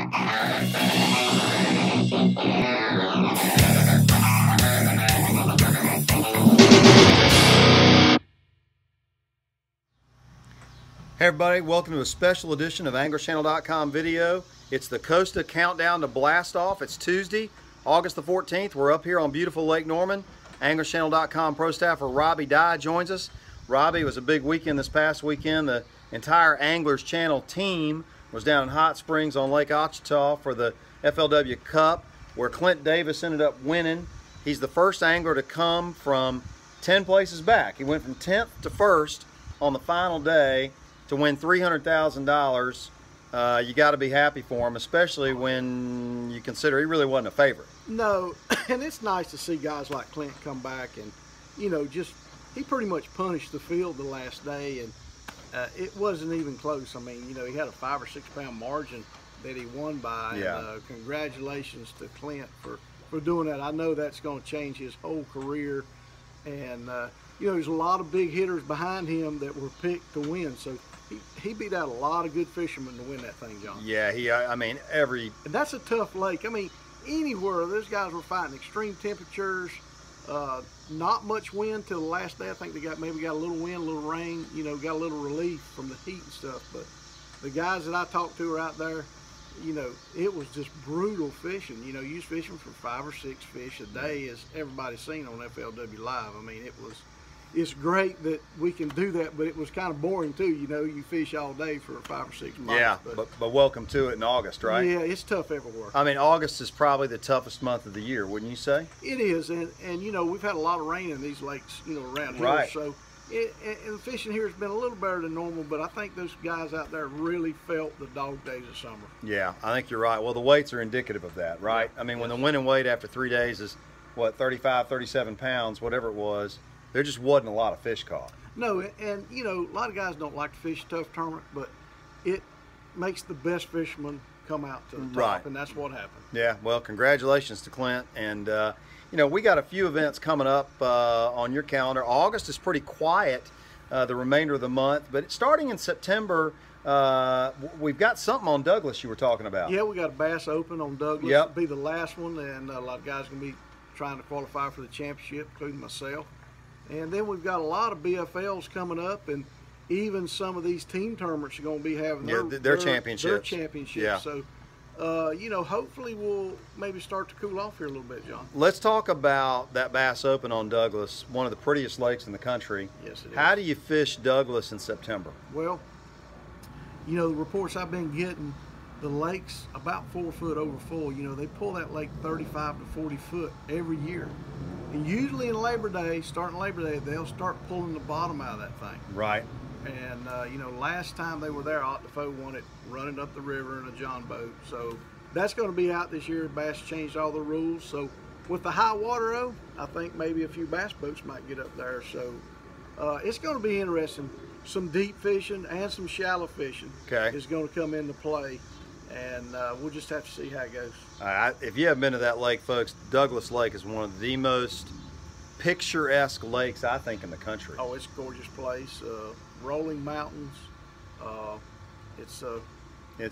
Hey everybody, welcome to a special edition of AnglerChannel.com video. It's the Costa countdown to Blastoff. It's Tuesday, August the 14th. We're up here on beautiful Lake Norman. AnglerChannel.com pro staffer Robbie joins us. Robbie, was a big weekend this past weekend. The entire Anglers Channel team was down in Hot Springs on Lake Ouachita for the FLW Cup, where Clint Davis ended up winning. He's the first angler to come from 10 places back. He went from 10th to 1st on the final day to win $300,000. You got to be happy for him, especially when you consider he really wasn't a favorite. No, and it's nice to see guys like Clint come back and, you know, just he pretty much punished the field the last day, and it wasn't even close. I mean, you know, he had a 5 or 6 pound margin that he won by. Yeah. And, congratulations to Clint for doing that. I know that's going to change his whole career, and you know, there's a lot of big hitters behind him that were picked to win. So he beat out a lot of good fishermen to win that thing, John. Yeah, I mean, and that's a tough lake. I mean, anywhere those guys were fighting extreme temperatures, not much wind till the last day. I think they maybe got a little wind, a little rain, you know, got a little relief from the heat and stuff. But the guys that I talked to are out there, you know, it was just brutal fishing. You know, you was fishing for 5 or 6 fish a day, as everybody's seen on FLW Live. I mean, it's great that we can do that, but it was kind of boring too. You know, you fish all day for 5 or 6 months. Yeah, but welcome to it in August, right? Yeah, it's tough everywhere. I mean, August is probably the toughest month of the year, wouldn't you say? It is, and you know, we've had a lot of rain in these lakes, you know, around here. Right. So, and fishing here has been a little better than normal, but I think those guys out there really felt the dog days of summer. Yeah, I think you're right. Well, the weights are indicative of that, right? Yeah. I mean, when the winning weight after 3 days is, what, 35, 37 pounds, whatever it was, there just wasn't a lot of fish caught. No, and you know, a lot of guys don't like to fish a tough tournament, but it makes the best fishermen come out to the top, right. And that's what happened. Yeah, well, congratulations to Clint. And, you know, we got a few events coming up on your calendar. August is pretty quiet the remainder of the month, but starting in September, we've got something on Douglas you were talking about. Yeah, we got a Bass Open on Douglas. Yep. It'll be the last one, and a lot of guys are going to be trying to qualify for the championship, including myself. And then we've got a lot of BFLs coming up, and even some of these team tournaments are going to be having their championships. Yeah. So, you know, hopefully we'll maybe start to cool off here a little bit, John. Let's talk about that Bass Open on Douglas, one of the prettiest lakes in the country. Yes, it is. How do you fish Douglas in September? Well, you know, the reports I've been getting, the lake's about 4 foot over full. You know, they pull that lake 35 to 40 foot every year. And usually in Labor Day, starting Labor Day, they'll start pulling the bottom out of that thing. Right. And, you know, last time they were there, Ott Defoe won it running up the river in a John boat. So that's going to be out this year. Bass changed all the rules. So with the high water, though, I think maybe a few bass boats might get up there. So it's going to be interesting. Some deep fishing and some shallow fishing is going to come into play. And we'll just have to see how it goes. If you haven't been to that lake, folks, Douglas Lake is one of the most picturesque lakes, I think, in the country. Oh, it's a gorgeous place. Rolling mountains. It's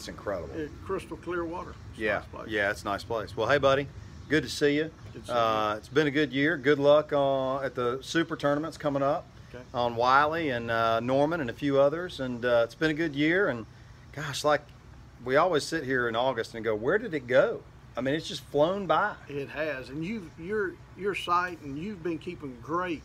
incredible. Crystal clear water. Yeah, yeah, it's a nice place. Well, hey, buddy, good to see you. Good to see you. It's been a good year. Good luck at the Super Tournaments coming up on Wiley and Norman and a few others. And it's been a good year. And gosh, like, we always sit here in August and go, where did it go? I mean, it's just flown by. It has, and your site, and you've been keeping great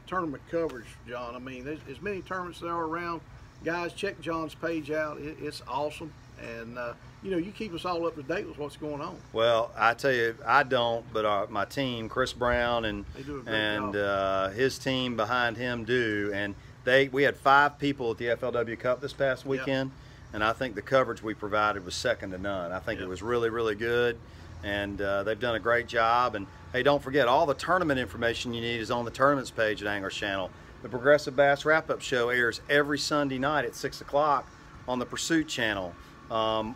tournament coverage, John. I mean, there's as many tournaments there are around. Guys, check John's page out. It's awesome, and you know, you keep us all up to date with what's going on. Well, I tell you, I don't, but my team, Chris Brown and his team behind him do, and we had 5 people at the FLW Cup this past weekend. Yep. And I think the coverage we provided was second to none. I think it was really, really good, and they've done a great job. And hey, don't forget, all the tournament information you need is on the tournaments page at Anglers Channel. The Progressive Bass Wrap-Up Show airs every Sunday night at 6 o'clock on the Pursuit Channel.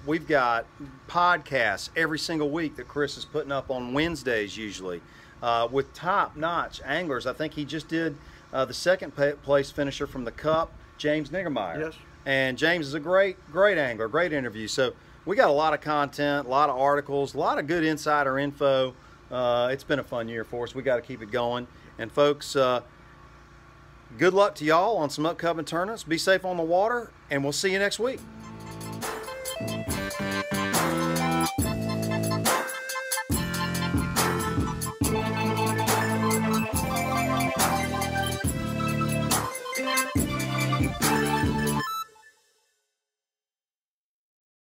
We've got podcasts every single week that Chris is putting up on Wednesdays usually with top-notch anglers. I think he just did the second place finisher from the Cup, James Niggermeyer. Yes. And James is a great angler, great interview. So we got a lot of content, a lot of articles, a lot of good insider info. It's been a fun year for us. We got to keep it going. And folks, good luck to y'all on some upcoming tournaments. Be safe on the water, and we'll see you next week.